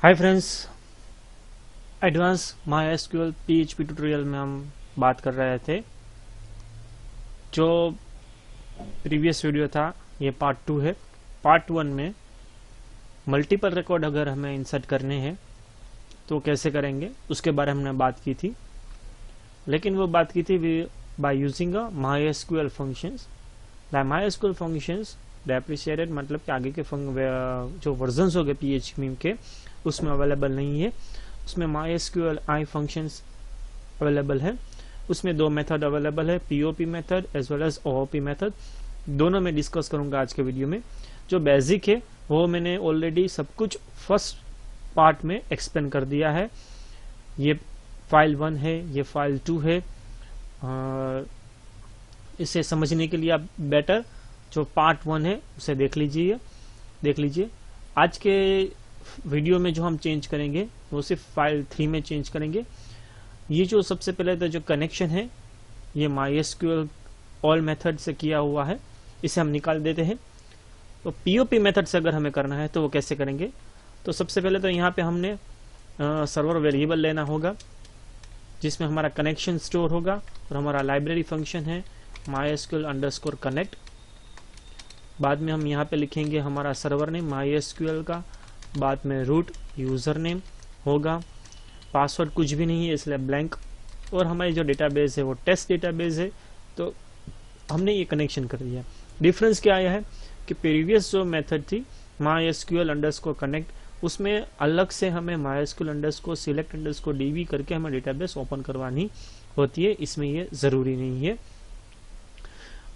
Hi friends, advance MySQL PHP tutorial में हम बात कर रहे थे। जो प्रीवियस वीडियो था ये पार्ट 2 है। पार्ट 1 में मल्टीपल रिकॉर्ड अगर हमें इंसर्ट करने हैं तो कैसे करेंगे उसके बारे में हमने बात की थी, लेकिन वो बात की थी by using MySQL functions. MySQL functions depreciated, मतलब कि आगे के जो वर्जन्स हो गए PHP के उसमें अवेलेबल नहीं है। उसमें MySQL I फंक्शंस अवेलेबल है। उसमें दो मेथड अवेलेबल है, POP method as well as OOP method. दोनों में डिस्कस करूंगा आज के वीडियो में। जो बेसिक है वो मैंने ऑलरेडी सब कुछ फर्स्ट पार्ट में एक्सप्लेन कर दिया है। ये फाइल 1 है, ये फाइल 2 है। इसे समझने के लिए आप बेटर जो पार्ट 1 है उसे देख लीजिए। आज के वीडियो में जो हम चेंज करेंगे वो सिर्फ फाइल 3 में चेंज करेंगे। ये जो सबसे पहले तो जो कनेक्शन है ये MySQL ऑल मेथड से किया हुआ है, इसे हम निकाल देते हैं। तो POP मेथड से अगर हमें करना है तो वो कैसे करेंगे, तो सबसे पहले तो यहाँ पे हमने सर्वर वेरिएबल लेना होगा जिसमें हमारा कनेक्शन स्टोर होगा और हमारा लाइब्रेरी फंक्शन है MySQL_connect। बाद में हम यहाँ पे लिखेंगे हमारा सर्वर नेम MySQL का, बाद में रूट यूजर नेम होगा, पासवर्ड कुछ भी नहीं है इसलिए ब्लैंक, और हमारी जो डेटाबेस है वो टेस्ट डेटाबेस है। तो हमने ये कनेक्शन कर दिया। डिफरेंस क्या आया है कि प्रीवियस जो मेथड थी MySQL_connect, उसमें अलग से हमें MySQL_select_db करके हमें डेटाबेस ओपन करवानी होती है। इसमें ये जरूरी नहीं है।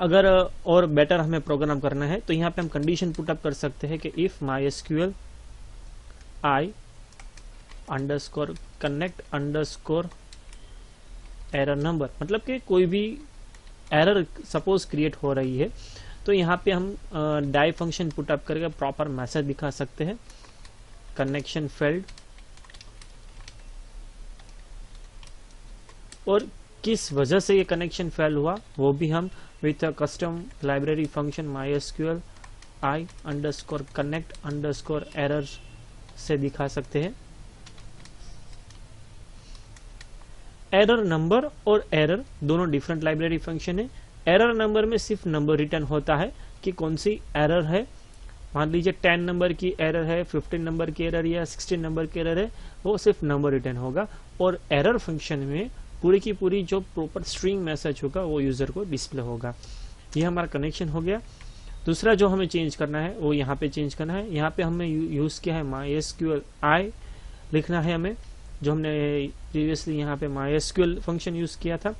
अगर और बेटर हमें प्रोग्राम करना है तो यहाँ पे हम कंडीशन पुटअप कर सकते हैं कि if MySQL I_connect_ error number, मतलब कि कोई भी एरर सपोज क्रिएट हो रही है तो यहाँ पे हम डाई फंक्शन पुटअप करके प्रॉपर मैसेज दिखा सकते हैं, कनेक्शन फेल्ड, और किस वजह से ये कनेक्शन फेल हुआ वो भी हम with custom library function MySQL I_connect_ error से दिखा सकते हैं। एरर नंबर और एरर दोनों डिफरेंट लाइब्रेरी फंक्शन है। एरर नंबर में सिर्फ नंबर रिटर्न होता है कि कौन सी एरर है। मान लीजिए 10 नंबर की एरर है, 15 नंबर की एरर या 16 नंबर की एरर है, वो सिर्फ नंबर रिटर्न होगा। और एरर फंक्शन में पूरी की पूरी जो प्रॉपर स्ट्रिंग मैसेज होगा वो यूजर को डिस्प्ले होगा। ये हमारा कनेक्शन हो गया। दूसरा जो हमें चेंज करना है वो यहाँ पे चेंज करना है। यहाँ पे हमने यूज किया है MySQL I लिखना है हमें, जो हमने प्रीवियसली यहाँ पे MySQL फंक्शन यूज किया था।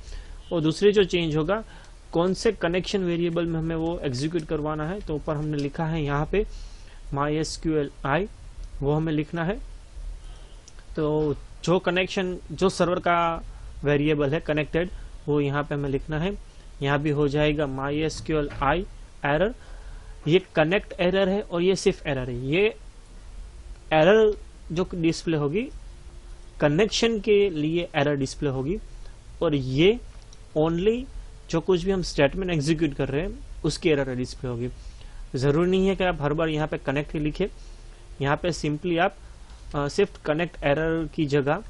और दूसरे जो चेंज होगा कौन से कनेक्शन वेरिएबल में हमें वो एग्जीक्यूट करवाना है, तो ऊपर हमने लिखा है यहाँ पे MySQL I, वो हमें लिखना है। तो जो कनेक्शन जो सर्वर का वेरिएबल है कनेक्टेड वो यहाँ पे हमें लिखना है। यहाँ भी हो जाएगा MySQL I एरर। ये कनेक्ट एरर है और ये सिर्फ एरर है। ये एरर जो डिस्प्ले होगी कनेक्शन के लिए एरर डिस्प्ले होगी, और ये ओनली जो कुछ भी हम स्टेटमेंट एग्जीक्यूट कर रहे हैं उसकी एरर डिस्प्ले होगी। जरूरी नहीं है कि आप हर बार यहाँ पे कनेक्ट लिखे। यहाँ पे सिंपली आप सिर्फ कनेक्ट एरर की जगह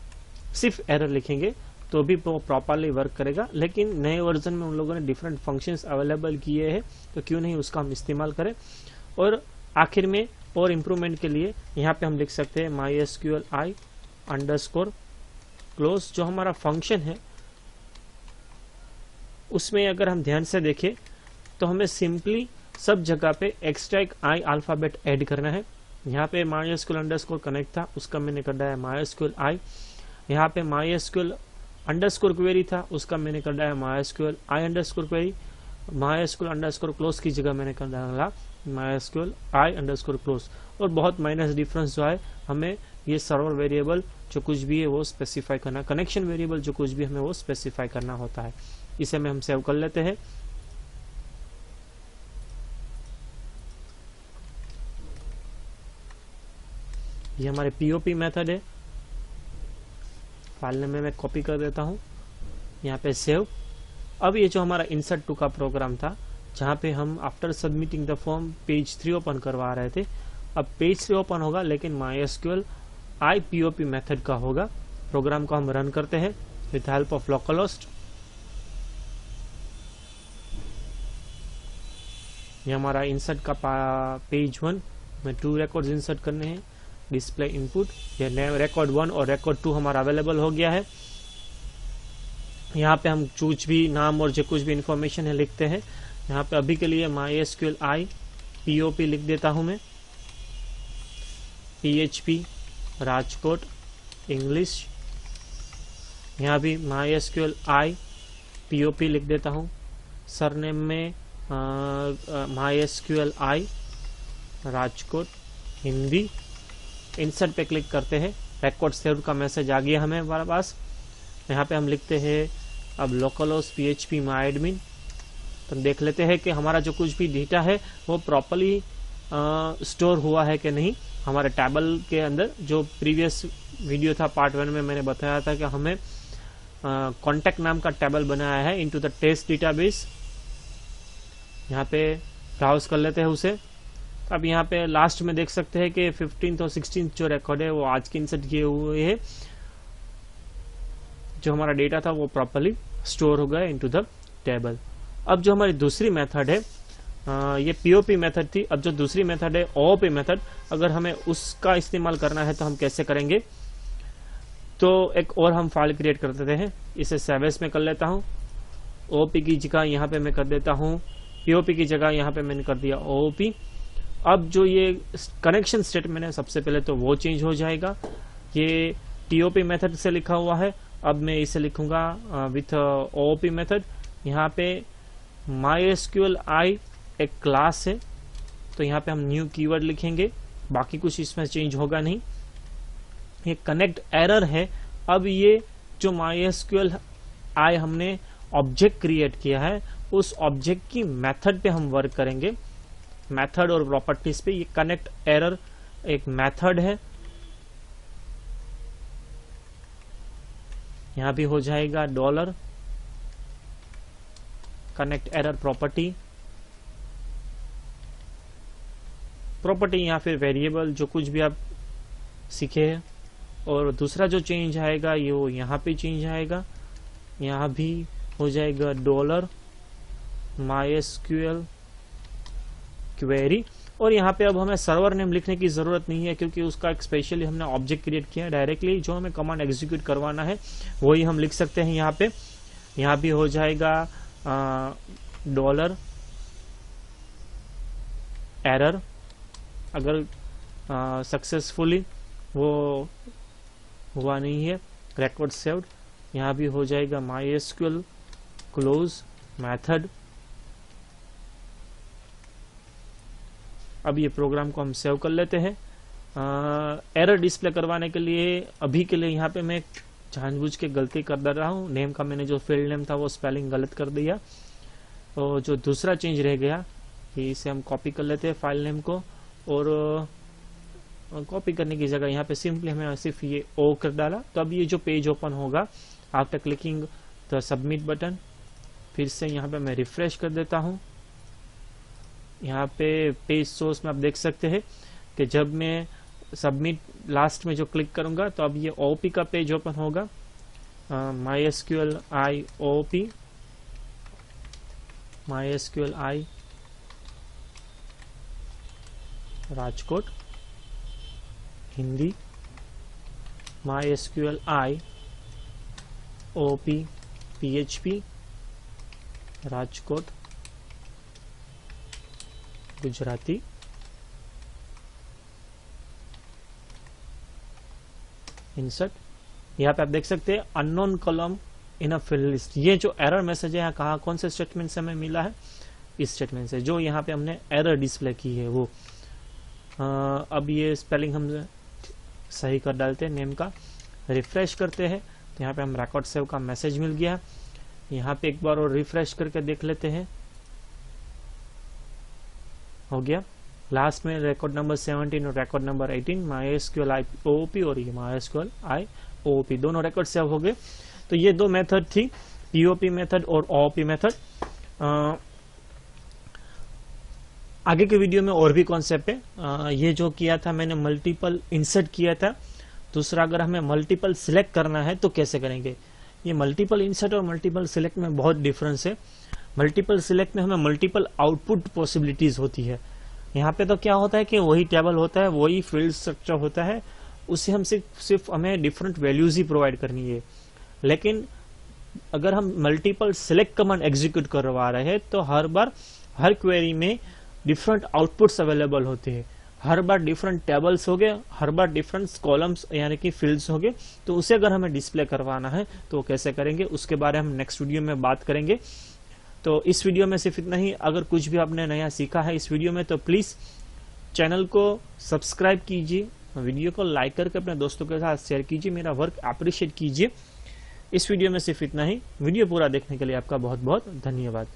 सिर्फ एरर लिखेंगे तो भी वो प्रॉपरली वर्क करेगा। लेकिन नए वर्जन में उन लोगों ने डिफरेंट फंक्शंस अवेलेबल किए हैं तो क्यों नहीं उसका हम इस्तेमाल करें। और आखिर में और इम्प्रूवमेंट के लिए यहाँ पे हम लिख सकते हैं MySQL I_close। जो हमारा फंक्शन है उसमें अगर हम ध्यान से देखें तो हमें सिंपली सब जगह पे एक्स्ट्रा एक I अल्फाबेट ऐड करना है। यहाँ पे MySQL_connect था, उसका मैंने कर दिया है MySQL I। यहाँ पे MySQL_query था, उसका मैंने कर दिया है MySQL I_query। MySQL_close की जगह मैंने कर डाला MySQL I_close। और बहुत माइनस डिफरेंस जो है, हमें ये सर्वर वेरिएबल जो कुछ भी है वो स्पेसिफाई करना, कनेक्शन वेरिएबल जो कुछ भी हमें वो स्पेसिफाई करना होता है। इसे में हम सेव कर लेते हैं। ये हमारे POP मेथड है। फाइल में मैं कॉपी कर देता हूँ, यहाँ पे सेव। अब ये जो हमारा insert to का प्रोग्राम था जहाँ पे हम after submitting the form page 3 open करवा रहे थे, अब पेज 3 ओपन होगा लेकिन MySQL IPOP मेथड का होगा। प्रोग्राम को हम रन करते हैं विथ हेल्प ऑफ लोकलहोस्ट। ये हमारा इंसर्ट का पेज 1 में 2 रिकॉर्ड्स इंसर्ट करने हैं। डिस्प्ले इनपुट, ये रिकॉर्ड 1 और रिकॉर्ड 2 हमारा अवेलेबल हो गया है। यहाँ पे हम कुछ भी नाम और जो कुछ भी इंफॉर्मेशन है लिखते हैं। यहाँ पे अभी के लिए MySQL IPOP लिख देता हूं मैं। PHP राजकोट इंग्लिश, यहाँ भी MySQL IPOP लिख देता हूं। सरनेम में MySQL राजकोट हिंदी। इंसर्ट पे क्लिक करते हैं, रिकॉर्ड सेव्ड का मैसेज आ गया हमें हमारे पास। यहाँ पे हम लिखते हैं अब लोकलहोस्ट PHP myadmin। तो देख लेते हैं कि हमारा जो कुछ भी डेटा है वो प्रॉपर्ली स्टोर हुआ है कि नहीं। हमारे टेबल के अंदर जो प्रीवियस वीडियो था पार्ट 1 में मैंने बताया था कि हमें कॉन्टैक्ट नाम का टेबल बनाया है इनटू द टेस्ट डेटाबेस। यहाँ पे ब्राउज कर लेते हैं उसे। अब यहाँ पे लास्ट में देख सकते हैं कि 15th और 16th जो रिकॉर्ड है वो आज के इंसर्ट किए हुए हैं। जो हमारा डेटा था वो प्रॉपर्ली स्टोर हो गया इनटू द टेबल। अब जो हमारी दूसरी मेथड है, ये POP मेथड थी। अब जो दूसरी मेथड है OOP मेथड, अगर हमें उसका इस्तेमाल करना है तो हम कैसे करेंगे। तो एक और हम फाइल क्रिएट कर देते हैं, इसे सेवेस में कर लेता हूँ। OOP की जगह यहाँ पे मैं कर देता हूँ POP की जगह यहाँ पे मैंने कर दिया OOP। अब जो ये कनेक्शन स्टेटमेंट है सबसे पहले तो वो चेंज हो जाएगा। ये TOP मेथड से लिखा हुआ है, अब मैं इसे लिखूंगा विथ OOP मेथड। यहाँ पे MySQL एक क्लास है तो यहाँ पे हम न्यू कीवर्ड लिखेंगे, बाकी कुछ इसमें चेंज होगा नहीं। ये कनेक्ट एरर है। अब ये जो MySQL हमने ऑब्जेक्ट क्रिएट किया है उस ऑब्जेक्ट की मेथड पे हम वर्क करेंगे, मेथड और प्रॉपर्टीज पे। ये कनेक्ट एरर एक मेथड है, यहां भी हो जाएगा dollar connect error property. Property या फिर वेरिएबल जो कुछ भी आप सीखे हैं। और दूसरा जो चेंज आएगा ये वो यहाँ पे चेंज आएगा, यहाँ भी हो जाएगा डॉलर MySQL क्वेरी। और यहाँ पे अब हमें सर्वर नेम लिखने की जरूरत नहीं है क्योंकि उसका एक स्पेशली हमने ऑब्जेक्ट क्रिएट किया है। डायरेक्टली जो हमें कमांड एग्जीक्यूट करवाना है वही हम लिख सकते हैं यहाँ पे। यहाँ भी हो जाएगा डॉलर एरर। अगर सक्सेसफुली वो हुआ नहीं है, रिकॉर्ड सेव्ड। यहाँ भी हो जाएगा MySQL क्लोज मेथड। अब ये प्रोग्राम को हम सेव कर लेते हैं। एरर डिस्प्ले करवाने के लिए अभी के लिए यहाँ पे मैं जानबूझ के गलती कर दे रहा हूँ। नेम का मैंने जो फील्ड नेम था वो स्पेलिंग गलत कर दिया। तो जो दूसरा चेंज रह गया इसे हम कॉपी कर लेते हैं फाइल नेम को। और कॉपी करने की जगह यहाँ पे सिंपली हमें सिर्फ ये ओ कर डाला। तो अब ये जो पेज ओपन होगा after clicking the submit button. फिर से यहाँ पे मैं रिफ्रेश कर देता हूँ। यहाँ पे पेज सोर्स में आप देख सकते हैं कि जब मैं सबमिट लास्ट में जो क्लिक करूंगा तो अब ये OOP का पेज ओपन होगा। MySQL OOP, MySQL Rajkot Hindi, MySQL OOP PHP Rajkot Gujarati. Insert. यहाँ पे आप देख सकते हैं unknown column in a field list. ये जो एरर मैसेज है यहाँ कहाँ कौन से स्टेटमेंट से हमें मिला है, इस स्टेटमेंट से जो यहाँ पे हमने एरर डिस्प्ले की है वो। अब ये स्पेलिंग हम सही कर डालते हैं नेम का, रिफ्रेश करते हैं तो यहाँ पे हम रिकॉर्ड सेव का मैसेज मिल गया। यहाँ पे एक बार और रिफ्रेश करके देख लेते हैं, हो गया। लास्ट में रिकॉर्ड नंबर 17 और रिकॉर्ड नंबर 18 MySQL OOP और ये MySQL OOP दोनों रिकॉर्ड सेव हो गए। तो ये दो मेथड थी, POP मेथड और OOP मेथड। आगे के वीडियो में और भी कॉन्सेप्ट है। ये जो किया था मैंने मल्टीपल इंसर्ट किया था, दूसरा, अगर हमें मल्टीपल सिलेक्ट करना है तो कैसे करेंगे। ये मल्टीपल इंसर्ट और मल्टीपल सिलेक्ट में बहुत डिफरेंस है। मल्टीपल सिलेक्ट में हमें मल्टीपल आउटपुट पॉसिबिलिटीज होती है। यहाँ पे तो क्या होता है कि वही टेबल होता है, वही फील्ड स्ट्रक्चर होता है, उससे हम सिर्फ हमें डिफरेंट वैल्यूज ही प्रोवाइड करनी है। लेकिन अगर हम मल्टीपल सिलेक्ट कमांड एग्जीक्यूट करवा रहे हैं तो हर बार हर क्वेरी में डिफरेंट आउटपुट्स अवेलेबल होते हैं, हर बार डिफरेंट टेबल्स हो गए, हर बार डिफरेंट कॉलम्स यानी कि फील्ड्स हो गए। तो उसे अगर हमें डिस्प्ले करवाना है तो कैसे करेंगे, उसके बारे में हम नेक्स्ट वीडियो में बात करेंगे। तो इस वीडियो में सिर्फ इतना ही। अगर कुछ भी आपने नया सीखा है इस वीडियो में तो प्लीज चैनल को सब्सक्राइब कीजिए, वीडियो को लाइक करके अपने दोस्तों के साथ शेयर कीजिए, मेरा वर्क अप्रिशिएट कीजिए। इस वीडियो में सिर्फ इतना ही। वीडियो पूरा देखने के लिए आपका बहुत बहुत धन्यवाद।